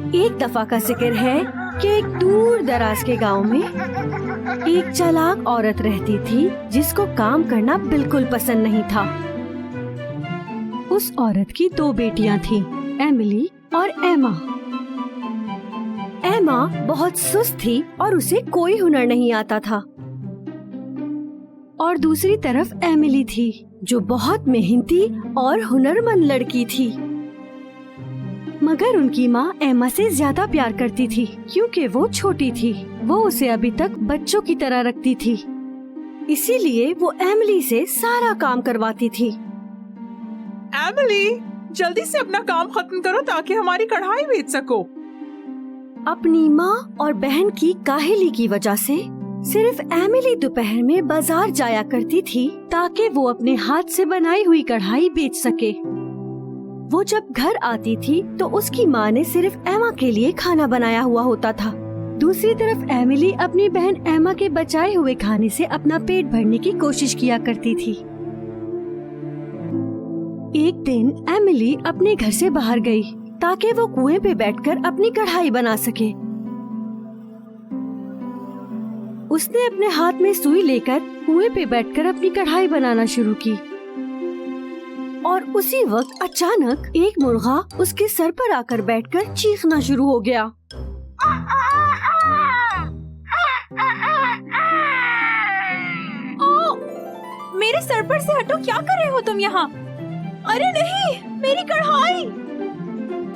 एक दफा का जिक्र है कि एक दूर दराज के गांव में एक चालाक औरत रहती थी जिसको काम करना बिल्कुल पसंद नहीं था। उस औरत की 2 बेटियां थीं, एमिली और एमा। एमा बहुत सुस्त थी और उसे कोई हुनर नहीं आता था, और दूसरी तरफ एमिली थी जो बहुत मेहनती और हुनरमंद लड़की थी। मगर उनकी माँ एमा से ज्यादा प्यार करती थी क्योंकि वो छोटी थी। वो उसे अभी तक बच्चों की तरह रखती थी, इसीलिए वो एमिली से सारा काम करवाती थी। एमिली, जल्दी से अपना काम खत्म करो ताकि हमारी कढ़ाई बेच सको। अपनी माँ और बहन की काहेली की वजह से सिर्फ एमिली दोपहर में बाजार जाया करती थी ताकि वो अपने हाथ से बनाई हुई कढ़ाई बेच सके। वो जब घर आती थी तो उसकी माँ ने सिर्फ एमा के लिए खाना बनाया हुआ होता था। दूसरी तरफ एमिली अपनी बहन एमा के बचाए हुए खाने से अपना पेट भरने की कोशिश किया करती थी। एक दिन एमिली अपने घर से बाहर गई ताकि वो कुएं पे बैठकर अपनी कढ़ाई बना सके। उसने अपने हाथ में सुई लेकर कुएं पे बैठकर अपनी कढ़ाई बनाना शुरू की, और उसी वक्त अचानक एक मुर्गा उसके सर पर आकर बैठकर चीखना शुरू हो गया। ओ, मेरे सर पर से हटो, क्या कर रहे हो तुम यहाँ? अरे नहीं, मेरी कढ़ाई!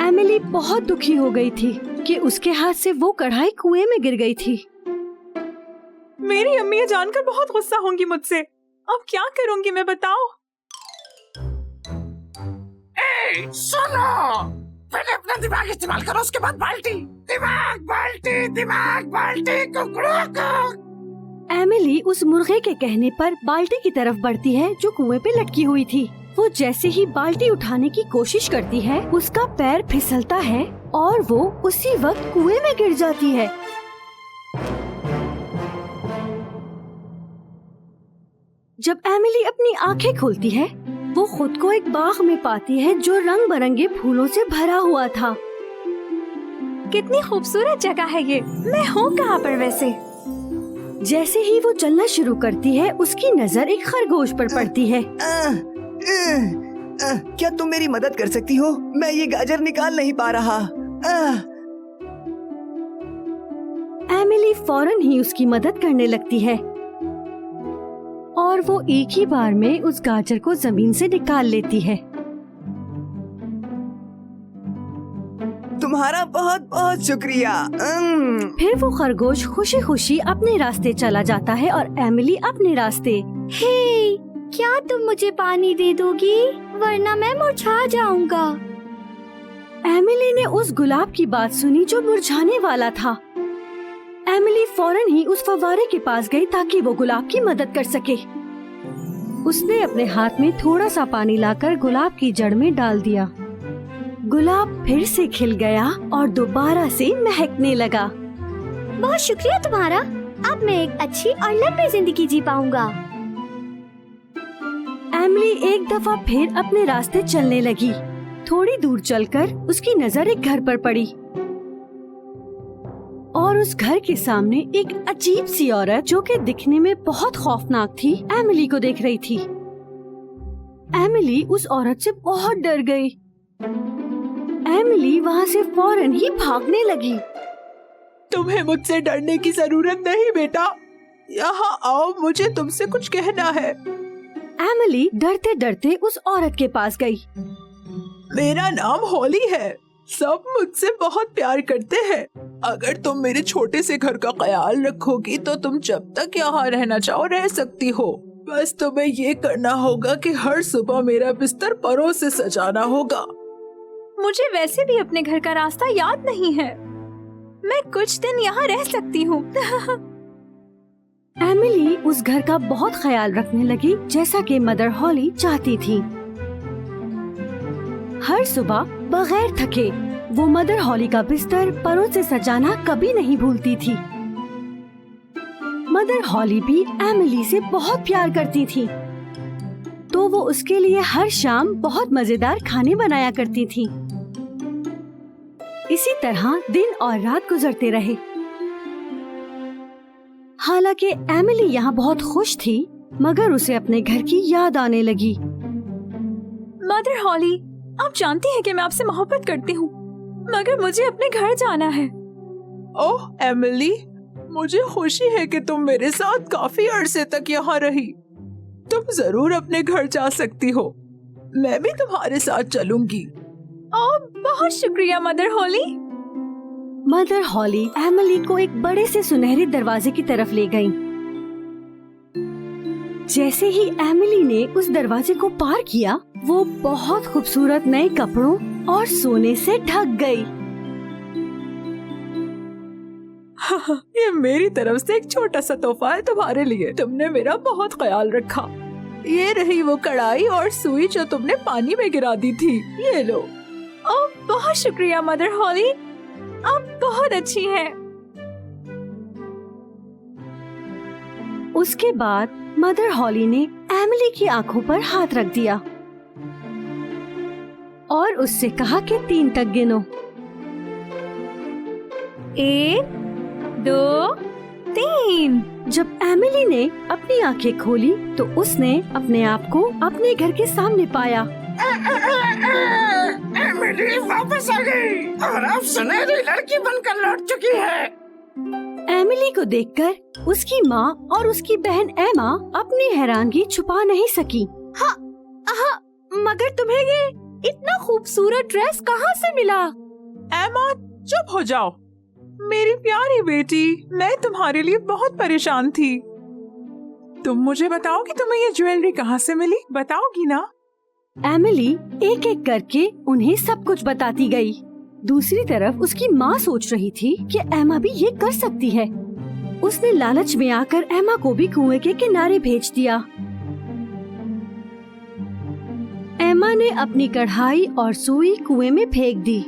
एमिली बहुत दुखी हो गई थी कि उसके हाथ से वो कढ़ाई कुएं में गिर गई थी। मेरी अम्मी ये जानकर बहुत गुस्सा होंगी मुझसे। अब क्या करूंगी मैं, बताओ? सुनो, पहले अपना दिमाग इस्तेमाल करो, उसके बाद बाल्टी। दिमाग बाल्टी, दिमाग बाल्टी, कुकड़ों को। एमिली उस मुर्गे के कहने पर बाल्टी की तरफ बढ़ती है जो कुएं पे लटकी हुई थी। वो जैसे ही बाल्टी उठाने की कोशिश करती है, उसका पैर फिसलता है और वो उसी वक्त कुएं में गिर जाती है। जब एमिली अपनी आंखें खोलती है, वो खुद को एक बाग में पाती है जो रंग बिरंगे फूलों से भरा हुआ था। कितनी खूबसूरत जगह है ये। मैं हूँ कहाँ पर वैसे? जैसे ही वो चलना शुरू करती है, उसकी नजर एक खरगोश पर पड़ती है। क्या तुम मेरी मदद कर सकती हो? मैं ये गाजर निकाल नहीं पा रहा। एमिली फौरन ही उसकी मदद करने लगती है और वो एक ही बार में उस गाजर को जमीन से निकाल लेती है। तुम्हारा बहुत बहुत शुक्रिया। फिर वो खरगोश खुशी खुशी अपने रास्ते चला जाता है और एमिली अपने रास्ते। हे, क्या तुम मुझे पानी दे दोगी? वरना मैं मुरझा जाऊंगा। एमिली ने उस गुलाब की बात सुनी जो मुरझाने वाला था। एमिली फौरन ही उस फव्वारे के पास गई ताकि वो गुलाब की मदद कर सके। उसने अपने हाथ में थोड़ा सा पानी लाकर गुलाब की जड़ में डाल दिया। गुलाब फिर से खिल गया और दोबारा से महकने लगा। बहुत शुक्रिया तुम्हारा। अब मैं एक अच्छी और लंबी जिंदगी जी पाऊंगा। एमिली एक दफा फिर अपने रास्ते चलने लगी। थोड़ी दूर चलकर उसकी नजर एक घर पर पड़ी और उस घर के सामने एक अजीब सी औरत जो कि दिखने में बहुत खौफनाक थी, एमिली को देख रही थी। एमिली उस औरत से बहुत डर गई। एमिली वहाँ से फौरन ही भागने लगी। तुम्हें मुझसे डरने की जरूरत नहीं बेटा, यहाँ आओ, मुझे तुमसे कुछ कहना है। एमिली डरते डरते उस औरत के पास गई। मेरा नाम हॉली है। सब मुझसे बहुत प्यार करते हैं। अगर तुम मेरे छोटे से घर का ख्याल रखोगी तो तुम जब तक यहाँ रहना चाहो रह सकती हो। बस तुम्हें ये करना होगा कि हर सुबह मेरा बिस्तर परों से सजाना होगा। मुझे वैसे भी अपने घर का रास्ता याद नहीं है। मैं कुछ दिन यहाँ रह सकती हूँ। एमिली उस घर का बहुत ख्याल रखने लगी जैसा कि मदर हॉली चाहती थी। हर सुबह बगैर थके वो मदर हॉली का बिस्तर परों से सजाना कभी नहीं भूलती थी। मदर हॉली भी एमिली से बहुत प्यार करती थी, तो वो उसके लिए हर शाम बहुत मजेदार खाने बनाया करती थी। इसी तरह दिन और रात गुजरते रहे। हालांकि एमिली यहाँ बहुत खुश थी, मगर उसे अपने घर की याद आने लगी। मदर हॉली, आप जानती हैं कि मैं आपसे मोहब्बत करती हूँ, मगर मुझे अपने घर जाना है। ओह एमिली, मुझे खुशी है कि तुम मेरे साथ काफी अरसे तक यहाँ रही। तुम जरूर अपने घर जा सकती हो। मैं भी तुम्हारे साथ चलूंगी। ओह, बहुत शुक्रिया मदर हॉली। मदर हॉली एमिली को एक बड़े से सुनहरे दरवाजे की तरफ ले गईं। जैसे ही एमिली ने उस दरवाजे को पार किया, वो बहुत खूबसूरत नए कपड़ों और सोने से ढक गई। ये मेरी तरफ से एक छोटा सा तोहफा है तुम्हारे लिए। तुमने मेरा बहुत ख्याल रखा। ये रही वो कढ़ाई और सुई जो तुमने पानी में गिरा दी थी। ये लो। ओह, बहुत शुक्रिया मदर हॉली, आप बहुत अच्छी हैं। उसके बाद मदर हॉली ने एमिली की आंखों पर हाथ रख दिया और उससे कहा कि 3 तक गिनो। 1, 2, 3। जब एमिली ने अपनी आंखें खोली तो उसने अपने आप को अपने घर के सामने पाया। एमिली वापस आ गई और अब सुनहरी लड़की बनकर लौट चुकी है। एमिली को देखकर उसकी माँ और उसकी बहन एमा अपनी हैरानगी छुपा नहीं सकी। हाँ, मगर तुम्हें ये इतना खूबसूरत ड्रेस कहाँ से मिला? एमा, चुप हो जाओ। मेरी प्यारी बेटी, मैं तुम्हारे लिए बहुत परेशान थी। तुम मुझे बताओ कि तुम्हें ये ज्वेलरी कहाँ से मिली? बताओगी ना? एमिली एक एक करके उन्हें सब कुछ बताती गई। दूसरी तरफ उसकी माँ सोच रही थी कि एमा भी ये कर सकती है। उसने लालच में आकर एमा को भी कुएं के किनारे भेज दिया। एमा ने अपनी कढ़ाई और सुई कुएं में फेंक दी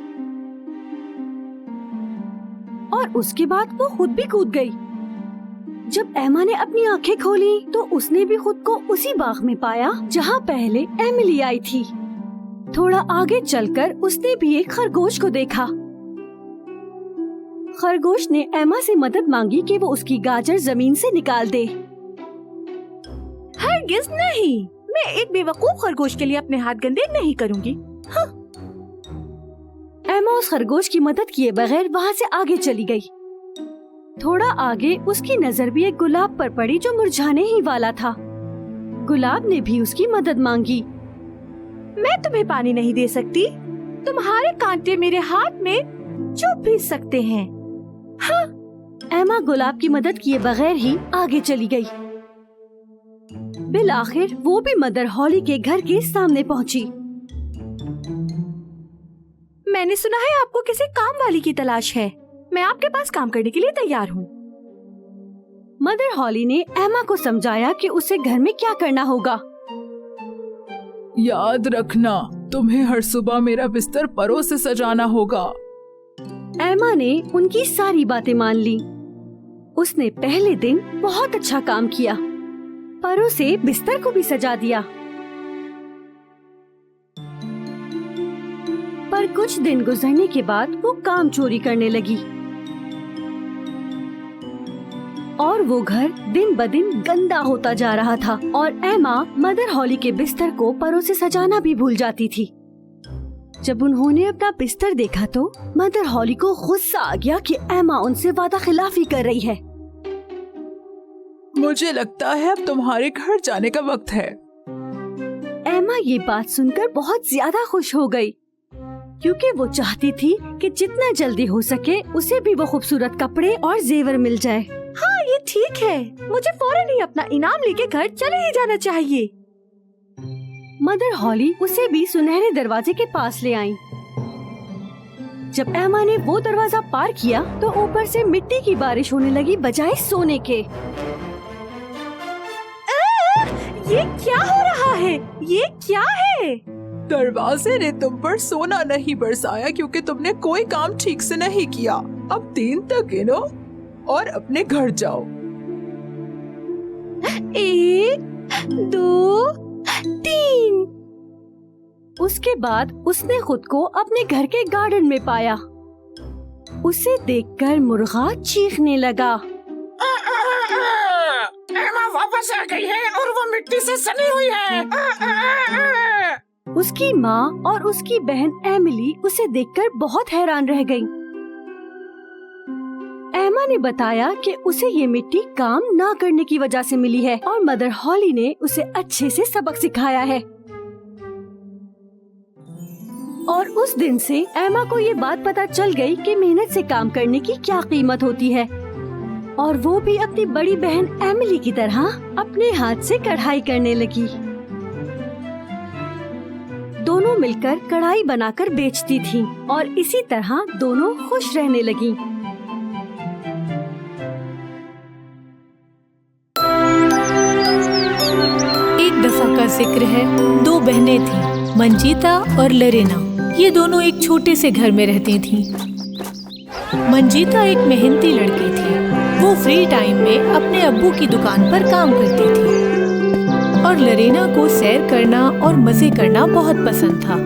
और उसके बाद वो खुद भी कूद गई। जब एमा ने अपनी आंखें खोली तो उसने भी खुद को उसी बाग में पाया जहाँ पहले एमिली आई थी। थोड़ा आगे चलकर उसने भी एक खरगोश को देखा। खरगोश ने एमा से मदद मांगी कि वो उसकी गाजर जमीन से निकाल दे। हरगिज़ नहीं, मैं एक बेवकूफ खरगोश के लिए अपने हाथ गंदे नहीं करूँगी। हाँ। एमा उस खरगोश की मदद किए बगैर वहाँ से आगे चली गई। थोड़ा आगे उसकी नजर भी एक गुलाब पर पड़ी जो मुरझाने ही वाला था। गुलाब ने भी उसकी मदद मांगी। मैं तुम्हें पानी नहीं दे सकती। तुम्हारे कांटे मेरे हाथ में चुभ भी सकते हैं। हाँ। एमा गुलाब की मदद किए बगैर ही आगे चली गई। बिल आखिर वो भी मदर हॉली के घर के सामने पहुंची। मैंने सुना है आपको किसी काम वाली की तलाश है। मैं आपके पास काम करने के लिए तैयार हूँ। मदर हॉली ने एमा को समझाया कि उसे घर में क्या करना होगा। याद रखना, तुम्हें हर सुबह मेरा बिस्तर परों से सजाना होगा। एमा ने उनकी सारी बातें मान ली। उसने पहले दिन बहुत अच्छा काम किया, परों से बिस्तर को भी सजा दिया। पर कुछ दिन गुजरने के बाद वो काम चोरी करने लगी और वो घर दिन ब दिन गंदा होता जा रहा था और एमा मदर हॉली के बिस्तर को परों से सजाना भी भूल जाती थी। जब उन्होंने अपना बिस्तर देखा तो मदर हॉली को गुस्सा आ गया कि एमा उनसे वादा खिलाफी कर रही है। मुझे लगता है अब तुम्हारे घर जाने का वक्त है। एमा ये बात सुनकर बहुत ज्यादा खुश हो गई, क्योंकि वो चाहती थी कि जितना जल्दी हो सके उसे भी वो खूबसूरत कपड़े और जेवर मिल जाए। हाँ, ये ठीक है। मुझे फौरन ही अपना इनाम लेके घर चले ही जाना चाहिए। मदर हॉली उसे भी सुनहरे दरवाजे के पास ले आई। जब एमा ने वो दरवाजा पार किया तो ऊपर से मिट्टी की बारिश होने लगी बजाय सोने के। ये क्या हो रहा है? ये क्या है? दरवाजे ने तुम पर सोना नहीं बरसाया क्योंकि तुमने कोई काम ठीक से नहीं किया। अब 3 तक गिनो और अपने घर जाओ। 1, 2, 3। उसके बाद उसने खुद को अपने घर के गार्डन में पाया। उसे देखकर मुर्गा चीखने लगा। एमा वापस आ गई है और वो मिट्टी से सनी हुई है। उसकी माँ और उसकी बहन एमिली उसे देखकर बहुत हैरान रह गईं। एमा ने बताया कि उसे ये मिट्टी काम ना करने की वजह से मिली है और मदर हॉली ने उसे अच्छे से सबक सिखाया है। और उस दिन से एमा को ये बात पता चल गई कि मेहनत से काम करने की क्या कीमत होती है, और वो भी अपनी बड़ी बहन एमिली की तरह अपने हाथ से कढ़ाई करने लगी। दोनों मिलकर कढ़ाई बनाकर बेचती थीं और इसी तरह दोनों खुश रहने लगीं। एक दफा का जिक्र है, दो बहनें थीं, मंजीता और लरेना। ये दोनों एक छोटे से घर में रहती थीं। मंजीता एक मेहनती लड़की थी। वो फ्री टाइम में अपने अब्बू की दुकान पर काम करती थी और लरेना को सैर करना और मजे करना बहुत पसंद था।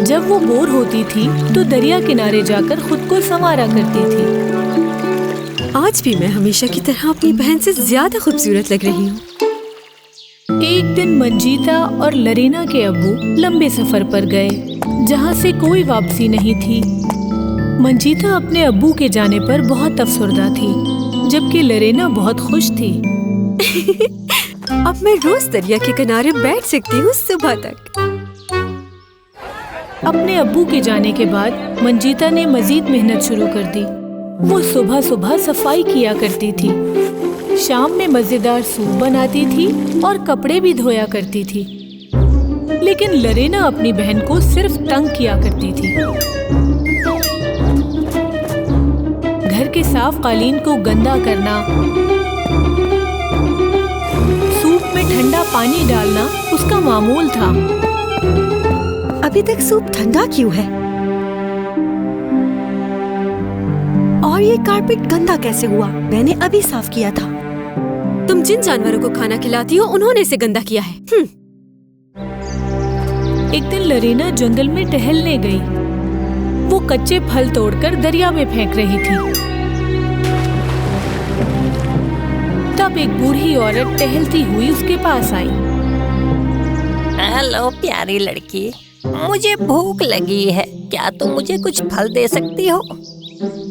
जब वो बोर होती थी तो दरिया किनारे जाकर खुद को संवारा करती थी। आज भी मैं हमेशा की तरह अपनी बहन से ज्यादा खूबसूरत लग रही हूँ। एक दिन मंजीता और लरेना के अब्बू लंबे सफर पर गए, जहाँ से कोई वापसी नहीं थी। मंजीता अपने अब्बू के जाने पर बहुत अफसरदा थी, जबकि लरेना बहुत खुश थी। अब मैं रोज दरिया के किनारे बैठ सकती हूँ सुबह तक। अपने अब्बू के जाने के बाद मंजीता ने मजीद मेहनत शुरू कर दी। वो सुबह सुबह सफाई किया करती थी, शाम में मजेदार सूप बनाती थी और कपड़े भी धोया करती थी। लेकिन लरेना अपनी बहन को सिर्फ तंग किया करती थी। घर के साफ कालीन को गंदा करना, सूप में ठंडा पानी डालना उसका मामूल था। अभी तक सूप ठंडा क्यों है? और ये कारपेट गंदा कैसे हुआ? मैंने अभी साफ किया था। तुम जिन जानवरों को खाना खिलाती हो उन्होंने इसे गंदा किया है। एक दिन लरेना जंगल में टहलने गई। वो कच्चे फल तोड़कर दरिया में फेंक रही थी। तब एक बूढ़ी औरत टहलती हुई उसके पास आई। हेलो प्यारी लड़की, मुझे भूख लगी है, क्या तुम मुझे कुछ फल दे सकती हो?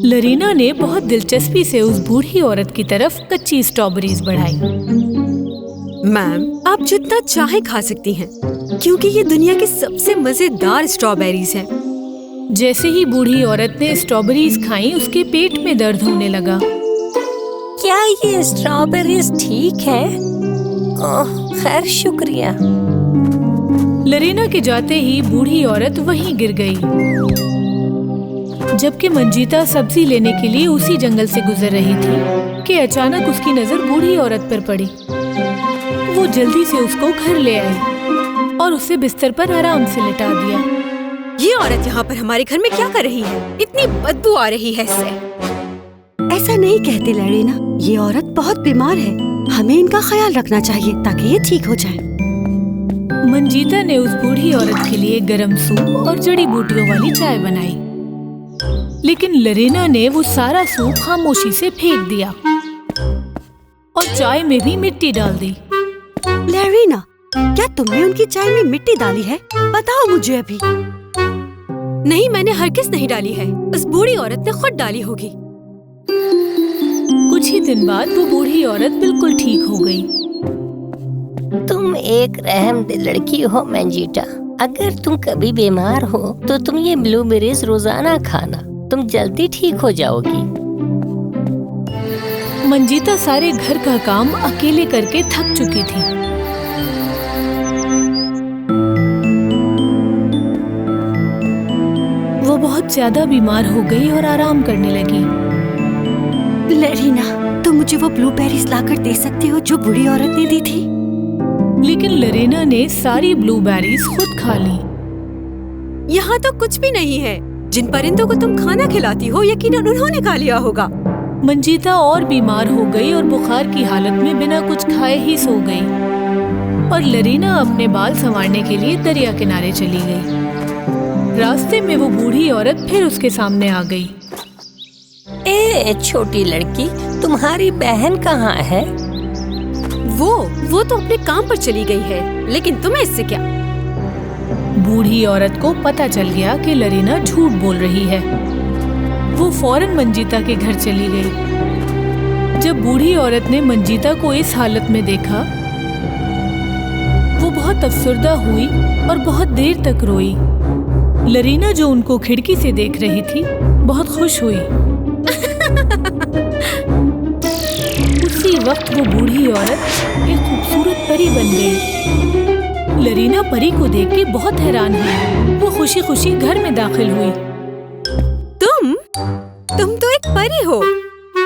लरीना ने बहुत दिलचस्पी से उस बूढ़ी औरत की तरफ कच्ची स्ट्रॉबेरीज बढ़ाई। मैम, आप जितना चाहे खा सकती हैं, क्योंकि ये दुनिया की सबसे मजेदार स्ट्रॉबेरीज हैं। जैसे ही बूढ़ी औरत ने स्ट्रॉबेरीज खाई, उसके पेट में दर्द होने लगा। क्या ये स्ट्रॉबेरीज ठीक है? ओह, खैर शुक्रिया। लरीना के जाते ही बूढ़ी औरत वहीं गिर गई। जबकि मंजीता सब्जी लेने के लिए उसी जंगल से गुजर रही थी कि अचानक उसकी नजर बूढ़ी औरत पर पड़ी। वो जल्दी से उसको घर ले आई और उसे बिस्तर पर आराम से लिटा दिया। ये औरत यहाँ पर हमारे घर में क्या कर रही है? इतनी बदबू आ रही है इससे। ऐसा नहीं कहते लरेना, ये औरत बहुत बीमार है, हमें इनका ख्याल रखना चाहिए ताकि ये ठीक हो जाए। मंजीता ने उस बूढ़ी औरत के लिए गरम सूप और जड़ी बूटियों वाली चाय बनाई, लेकिन लरेना ने वो सारा सूप खामोशी से फेंक दिया और चाय में भी मिट्टी डाल दी। लरेना, क्या तुमने उनकी चाय में मिट्टी डाली है? बताओ मुझे अभी। नहीं, मैंने हरगिज़ नहीं डाली है। उस बूढ़ी औरत ने खुद डाली होगी। कुछ ही दिन बाद वो बूढ़ी औरत बिल्कुल ठीक हो गई। तुम एक रहमदिल लड़की हो मंजीता। अगर तुम कभी बीमार हो तो तुम ये ब्लूबेरीज रोजाना खाना, तुम जल्दी ठीक हो जाओगी। मंजीता सारे घर का काम अकेले करके थक चुकी थी। वो बहुत ज्यादा बीमार हो गई और आराम करने लगी। लरीना, तुम मुझे वो ब्लूबेरीज लाकर दे सकती हो जो बूढ़ी औरत ने दी थी? लेकिन लरेना ने सारी ब्लूबेरीज खुद खा ली। यहाँ तो कुछ भी नहीं है। जिन परिंदों को तुम खाना खिलाती हो, यकीनन उन्होंने खा लिया होगा। मंजीता और बीमार हो गई और बुखार की हालत में बिना कुछ खाए ही सो गई। और लरीना अपने बाल संवारने के लिए दरिया किनारे चली गई। रास्ते में वो बूढ़ी औरत फिर उसके सामने आ गई। ए छोटी लड़की, तुम्हारी बहन कहाँ है? वो तो अपने काम पर चली गई है, लेकिन तुम्हें इससे क्या? बूढ़ी औरत को पता चल गया कि लरीना झूठ बोल रही है। वो फौरन मंजीता के घर चली गई। जब बूढ़ी औरत ने मंजीता को इस हालत में देखा, वो बहुत अफसरदा हुई और बहुत देर तक रोई। लरीना जो उनको खिड़की से देख रही थी, बहुत खुश हुई। उसी वक्त वो बूढ़ी औरत एक खूबसूरत परी बन गई। लरीना परी को देख के बहुत हैरान हुई। वो खुशी खुशी घर में दाखिल हुई। तुम तो एक परी हो।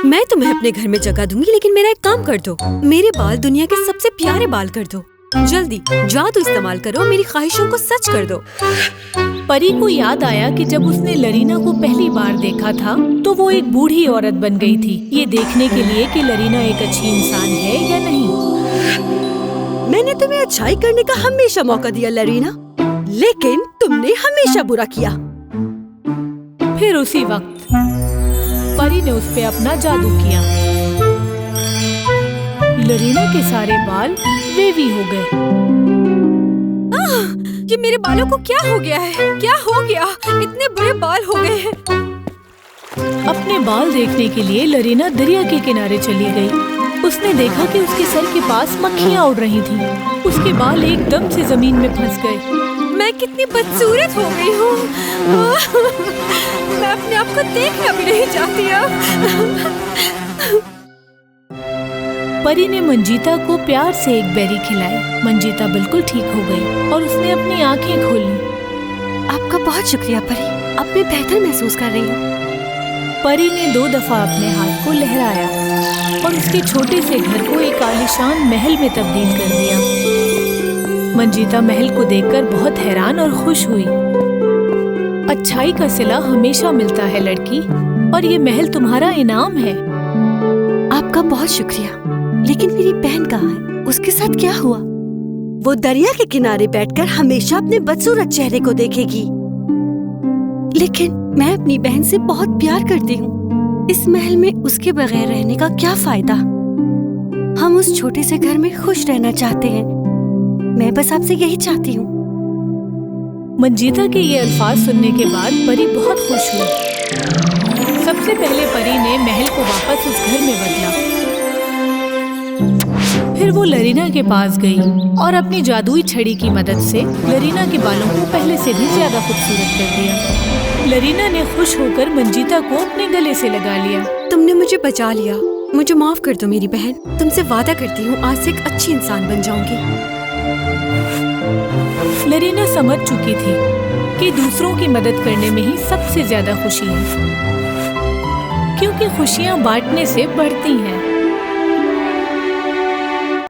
मैं तुम्हें अपने घर में जगह दूंगी, लेकिन मेरा एक काम कर दो। मेरे बाल दुनिया के सबसे प्यारे बाल कर दो। जल्दी जादू इस्तेमाल करो, मेरी ख्वाहिशों को सच कर दो। परी को याद आया कि जब उसने लरीना को पहली बार देखा था तो वो एक बूढ़ी औरत बन गई थी, ये देखने के लिए कि लरीना एक अच्छी इंसान है या नहीं। मैंने तुम्हें अच्छाई करने का हमेशा मौका दिया लरीना, लेकिन तुमने हमेशा बुरा किया। फिर उसी वक्त परी ने उस पे अपना जादू किया। लरीना के सारे बाल वेवी हो गए। ये मेरे बालों को क्या हो गया है? क्या हो गया? इतने बड़े बाल हो गए हैं। अपने बाल देखने के लिए लरीना दरिया के किनारे चली गई। उसने देखा कि उसके सर के पास मक्खियाँ उड़ रही थीं। उसके बाल एकदम से जमीन में फंस गए। मैं कितनी बदसूरत हो गई हूँ। मैं अपने आप को देखना भी नहीं चाहती अब। परी ने मंजीता को प्यार से एक बेरी खिलाई। मंजीता बिल्कुल ठीक हो गई और उसने अपनी आंखें खोली। आपका बहुत शुक्रिया परी, अब मैं बेहतर महसूस कर रही हूँ। परी ने 2 दफा अपने हाथ को लहराया और उसके छोटे से घर को एक आलीशान महल में तब्दील कर दिया। मंजीता महल को देखकर बहुत हैरान और खुश हुई। अच्छाई का सिला हमेशा मिलता है लड़की, और ये महल तुम्हारा इनाम है। आपका बहुत शुक्रिया, लेकिन मेरी बहन कहाँ है? उसके साथ क्या हुआ? वो दरिया के किनारे बैठकर हमेशा अपने बदसूरत चेहरे को देखेगी, लेकिन मैं अपनी बहन से बहुत प्यार करती हूँ। इस महल में उसके बगैर रहने का क्या फायदा? हम उस छोटे से घर में खुश रहना चाहते हैं। मैं बस आपसे यही चाहती हूँ। मंजीता के ये अल्फाज सुनने के बाद परी बहुत खुश हुई। सबसे पहले परी ने महल को वापस उस घर में बदला। फिर वो लरीना के पास गई और अपनी जादुई छड़ी की मदद से लरीना के बालों को पहले से भी ज्यादा खूबसूरत कर दिया। लरीना ने खुश होकर मंजीता को अपने गले से लगा लिया। तुमने मुझे बचा लिया। मुझे माफ कर दो मेरी बहन। तुमसे वादा करती हूँ आज से एक अच्छी इंसान बन जाऊंगी। लरीना समझ चुकी थी कि दूसरों की मदद करने में ही सबसे ज्यादा खुशी है, क्योंकि खुशियाँ बांटने से बढ़ती हैं।